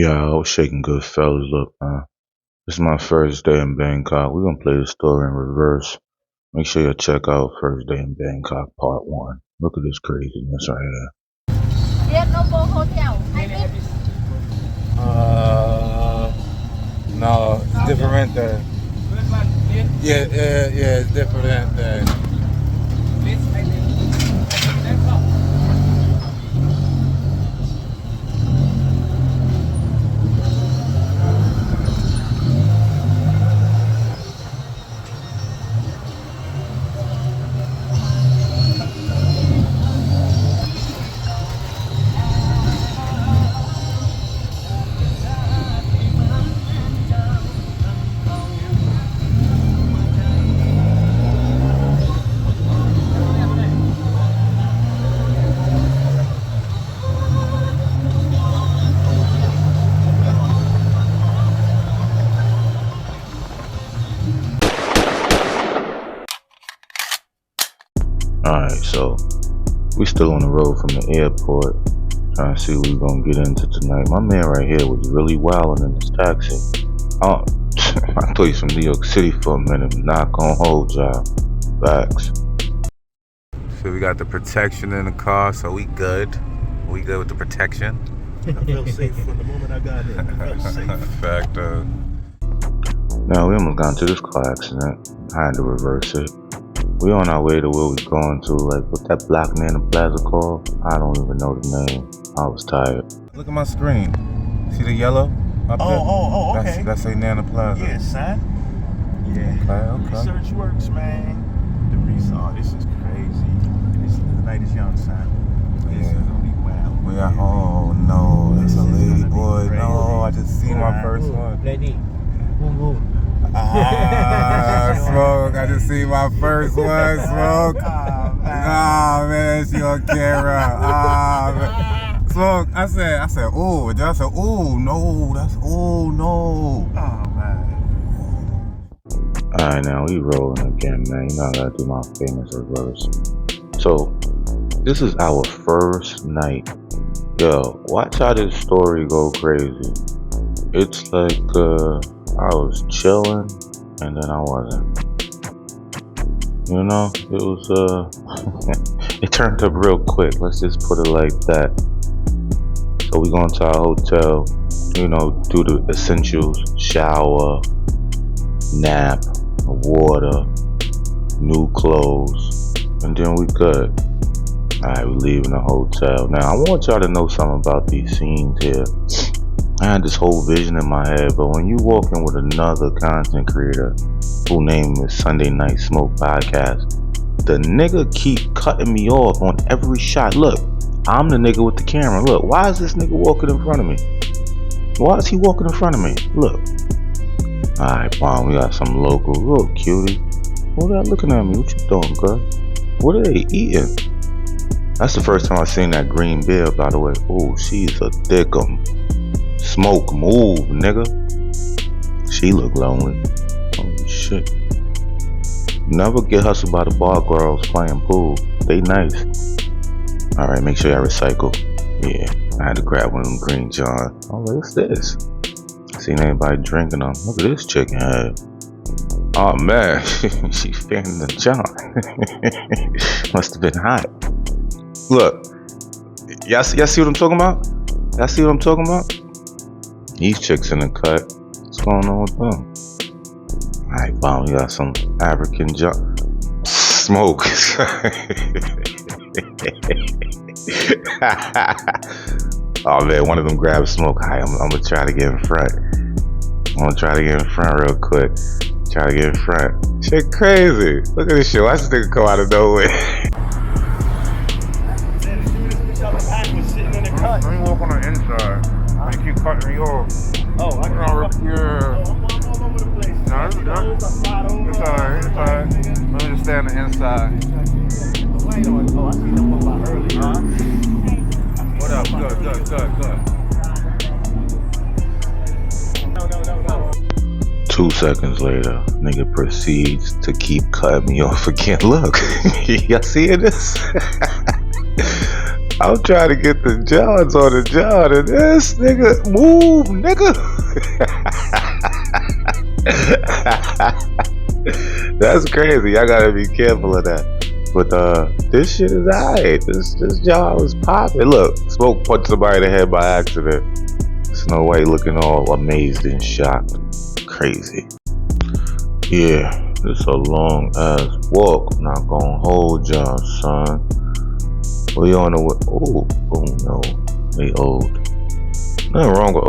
Yeah, I was shaking good fellas. Look, man, this is my first day in Bangkok. We're gonna play the story in reverse. Make sure you check out First Day in Bangkok Part 1. Look at this craziness right here. No, it's different than. Yeah, it's different than. Alright, so we still on the road from the airport, trying to see what we're gonna get into tonight. My man right here was really wilding in this taxi. I thought he's from New York City for a minute. Not gonna hold y'all. Facts. So we got the protection in the car, so we good. We good with the protection. I felt safe from the moment I got in. I felt safe. Fact. Now we almost got into this car accident. I had to reverse it. We on our way to where we going to, like, what's that black man in PLAZA called? I don't even know the name. I was tired. Look at my screen. See the yellow? Up there? Okay. That's a Nana Plaza. Yeah, son. Yeah. Okay. Research works, man. This is crazy. The night is young, son. This is gonna be wild. Oh no, that's a lady boy. No, I just seen my first one. Lady. Boom, boom. Smoke. I just see my first one. Smoke. Oh man, she on camera. Man. Smoke. I said, ooh. I said, ooh, no. That's, ooh, no. Oh man. Alright, now we rolling again, man. You know I gotta do my famous reverse. So, this is our first night. Yo, watch how this story go crazy. It's like, I was chilling, and then I wasn't. You know, it was, it turned up real quick. Let's just put it like that. So we going to our hotel, you know, do the essentials, shower, nap, water, new clothes, and then we good. Alright, we leaving the hotel. Now, I want y'all to know something about these scenes here. I had this whole vision in my head, but when you walk in with another content creator whose name is Sunday Night Smoke Podcast, the nigga keep cutting me off on every shot. Look, I'm the nigga with the camera. Look, why is this nigga walking in front of me? Why is he walking in front of me? Look. Alright, bomb, we got some locals. Look, cutie. What are they looking at me? What you doing, girl? What are they eating? That's the first time I seen that green bear, by the way. Oh, she's a thickum. Smoke, move, nigga. She look lonely. Holy shit. Never get hustled by the bar girls playing pool. They nice. Alright, make sure y'all recycle. Yeah, I had to grab one of them green John. Oh, what's this? Seen anybody drinking them? Look at this chicken head. Oh man, she fanning the John. Must have been hot. Look, y'all see what I'm talking about? Y'all see what I'm talking about? These chicks in the cut. What's going on with them? Alright, bomb, we got some African smoke. Oh man, one of them grabbed smoke. Alright, I'm gonna try to get in front. I'm gonna try to get in front real quick. Try to get in front. Shit crazy. Look at this shit. Watch this nigga come out of nowhere. Let me walk on the inside. You keep cutting me off. Oh, I can Yeah. I'm all over the place. No, it's alright. Let me just stay on the inside. I see them one by earlier. What up? Good. No. 2 seconds later, nigga proceeds to keep cutting me off again. Look, y'all seeing this? I'm trying to get the Johns on the John, and this nigga move, nigga. That's crazy. I gotta be careful of that. But this shit is alright. This job is popping. Look, Smoke punched somebody in the head by accident. Snow White looking all amazed and shocked. Crazy. Yeah, it's a long ass walk. Not gonna hold y'all, son. We on the way. Oh no, they old. Nothing wrong with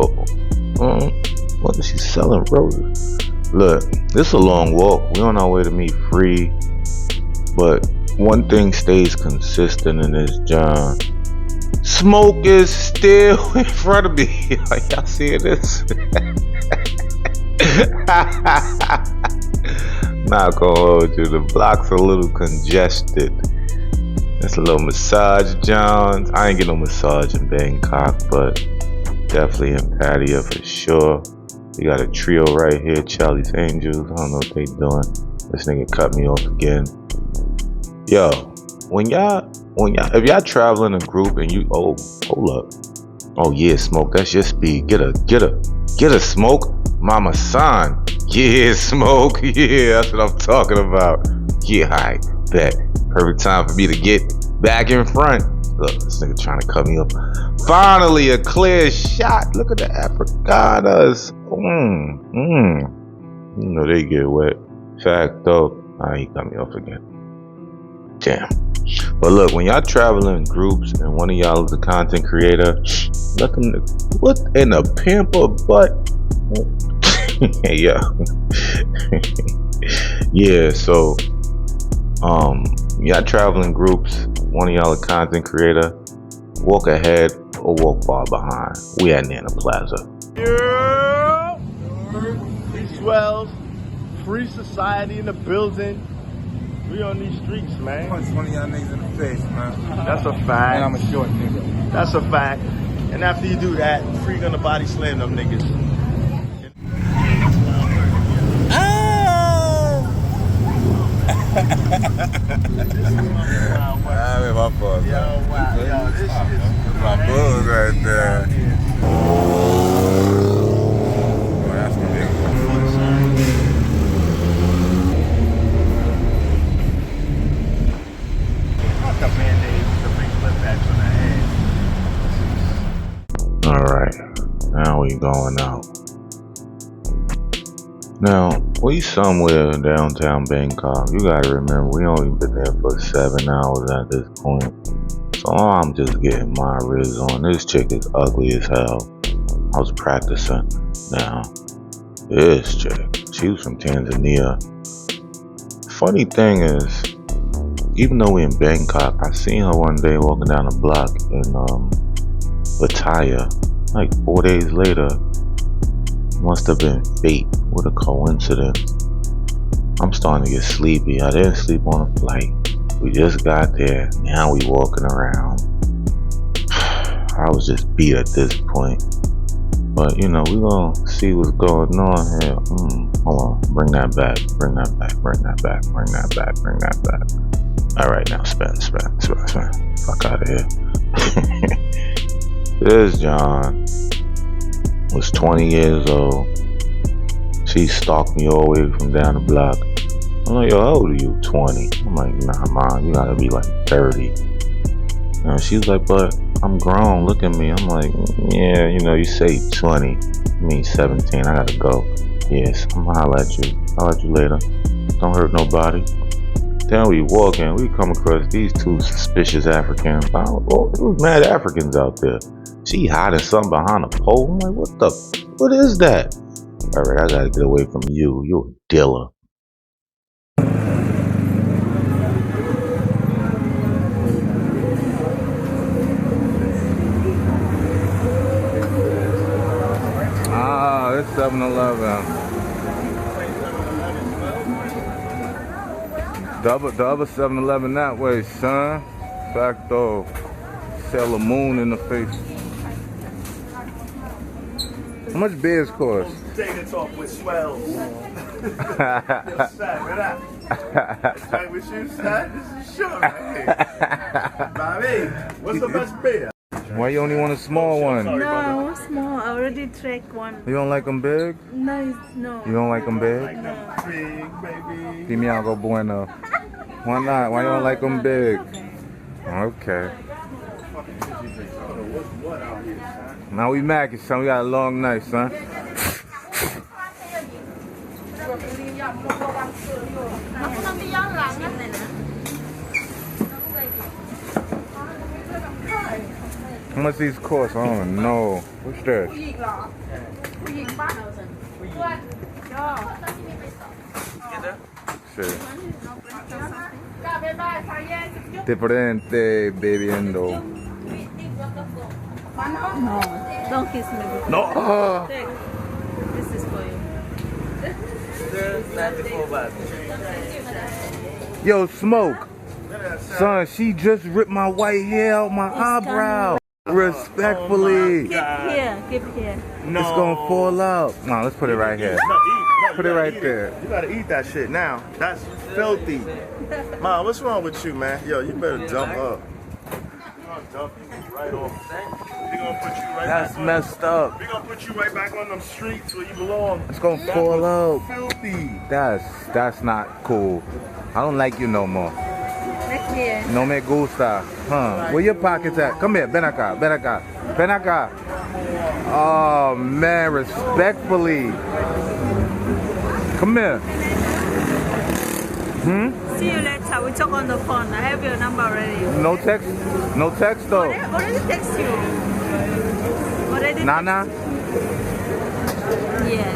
what is she selling? Roses. Look, this is a long walk. We on our way to meet Free, but one thing stays consistent in this John. Smoke is still in front of me. Y'all seeing this? Not gonna hold you. The block's a little congested. It's a little massage, John. I ain't get no massage in Bangkok, but definitely in pattaya for sure. You got a trio right here, Charlie's Angels. I don't know what they doing. This nigga cut me off again. Yo, if y'all travel in a group and you, hold up. Oh yeah, Smoke, that's your speed. Get a Smoke, Mama San. Yeah, Smoke, yeah, that's what I'm talking about. Yeah, I bet. Perfect time for me to get back in front. Look, this nigga trying to cut me up. Finally, a clear shot. Look at the Africanas. You know they get wet. Fact though, he cut me off again. Damn. But look, when y'all traveling in groups and one of y'all is a content creator, let them, what in a pamper butt? Yeah. Yeah, so y'all traveling groups, one of y'all a content creator, walk ahead or walk far behind. We at PLAZA. Yeah, we swells, free society in the building. We on these streets, man. Punch one of y'all niggas in the face, man. That's a fact. And I'm a short nigga. That's a fact. And after you do that, Free gonna body slam them niggas. My fault. Yo, wow. Yo, this is my bulls right there. Boy, that's my nigga. The Band-Aid, the free flip backs on the head. Alright, now we going out. Now, we somewhere in downtown Bangkok. You gotta remember, we only been there for 7 hours at this point. So I'm just getting my riz on. This chick is ugly as hell. I was practicing. Now, this chick, she was from Tanzania. Funny thing is, even though we in Bangkok, I seen her one day walking down the block in pattaya. Like 4 days later. Must have been fate. What a coincidence. I'm starting to get sleepy. I didn't sleep on the flight. We just got there. Now we walking around. I was just beat at this point. But you know, we gonna see what's going on here. Hold on. Bring that back. Bring that back. Bring that back. Bring that back. Bring that back. Alright, now spin. Fuck out of here. This John was 20 years old. She stalked me all the way from down the block. I'm like, yo, how old are you? 20. I'm like, nah, mom, you gotta be like 30. And she was like, but I'm grown, look at me. I'm like, yeah, you know, you say 20. You mean 17, I gotta go. Yes, I'm gonna holler at you. Holler at you later. Don't hurt nobody. Then we walking, we come across these two suspicious Africans. There was mad Africans out there. She hiding something behind a pole. I'm like, what is that? Alright, I gotta get away from you. You're a dealer. Ah, it's 7-Eleven. The other 7-Eleven that way, son. Facto. Sailor Moon in the face. How much beers cost? Take it off with swells. Yes, sir. That's right with you, son. This is sure right here. Bobby, what's the best beer? Why you only want a small one? No, I want small. I already tried one. You don't like them big? No, no. You don't like them big? Big, baby. Give me algo bueno. Why not? Why you don't like them big? Okay. Now we Mackie, son. We got a long night, son. How much these cost? I don't know. What's this? Shit. Differente bebiendo. No, don't kiss me. No. Take. This is for you. Yo, Smoke. Son, she just ripped my white hair out my eyebrow. Respectfully. Keep here, keep here. No. It's gonna fall out. No, let's put it right here. Put it right there. You gotta eat that shit now. That's filthy. Mom, what's wrong with you, man? Yo, you better jump up. We're gonna dump you right off. We're gonna put you right That's back on. messed up. We're gonna put you right back on them streets where you belong. It's gonna fall out. Filthy. That's not cool. I don't like you no more. Next here. No me gusta. Huh. Where your pockets at? Come here. Ven acá. Ven acá. Ven acá. Oh, man. Respectfully. Come here. See you later. We talk on the phone. I have your number already. No text? No text though. Already text you. Already Nana? Yeah.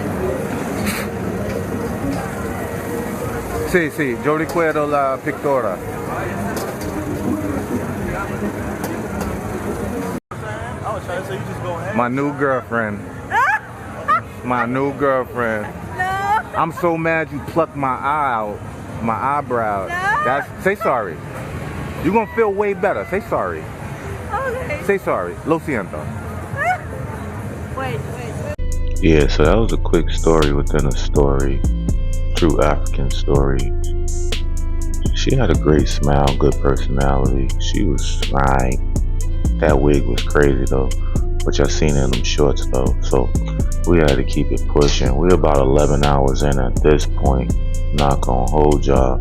Sí, sí. Yo recuerdo la pictura. I was trying to say you just go ahead. My new girlfriend. My new girlfriend. No. I'm so mad you plucked my eye out. My eyebrow. Say sorry. You're gonna feel way better. Say sorry. Okay. Say sorry. Lo siento. Wait. Yeah, so that was a quick story within a story. True African story. She had a great smile, good personality. She was fine. That wig was crazy though. Which I seen in them shorts though. So we had to keep it pushing. We're about 11 hours in at this point. Not gonna hold y'all.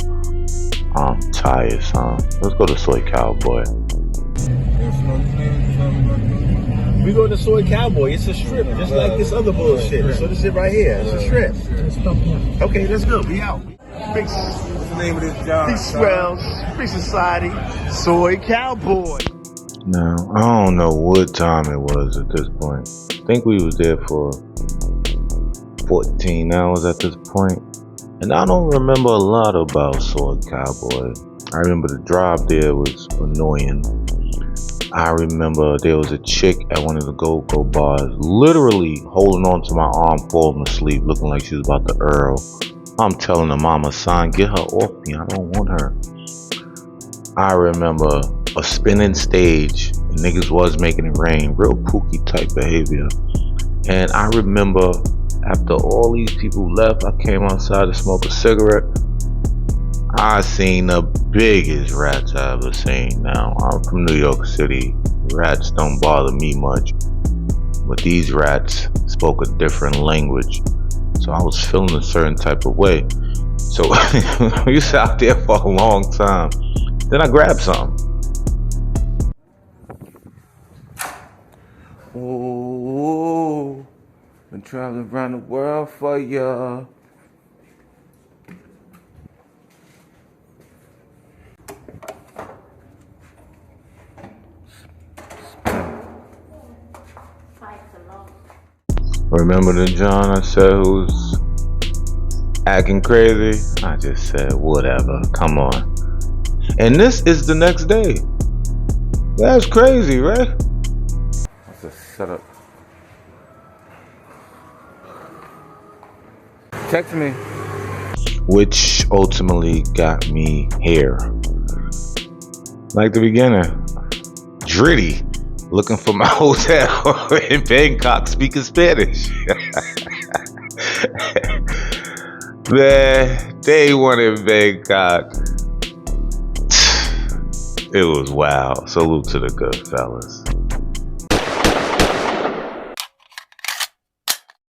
I'm tired, son. Let's go to Soy Cowboy. We go to Soy Cowboy. It's a strip, just like this other bullshit. So this shit right here, it's a strip. Okay, let's go. We out. Big, What's the name of this job? big swells, free society, Soy Cowboy. Now, I don't know what time it was at this point. I think we was there for 14 hours at this point. And I don't remember a lot about Soy Cowboy. I remember the drive there was annoying. I remember there was a chick at one of the go-go bars literally holding on to my arm, falling asleep, looking like she was about to Earl. I'm telling her, mama, son, get her off me. I don't want her. I remember a spinning stage. And niggas was making it rain. Real Pookie type behavior. And I remember after all these people left, I came outside to smoke a cigarette. I seen the biggest rats I ever seen. Now, I'm from New York City. Rats don't bother me much. But these rats spoke a different language. So I was feeling a certain type of way. So we was out there for a long time. Then I grabbed some. Oh, been traveling around the world for ya. Remember the John I said who's acting crazy? I just said, whatever, come on. And this is the next day. That's crazy, right? That's a setup. Text me. Which ultimately got me here. Like the beginner. Dritty looking for my hotel in Bangkok speaking Spanish. Man, day one in Bangkok. It was wild. Salute to the good fellas.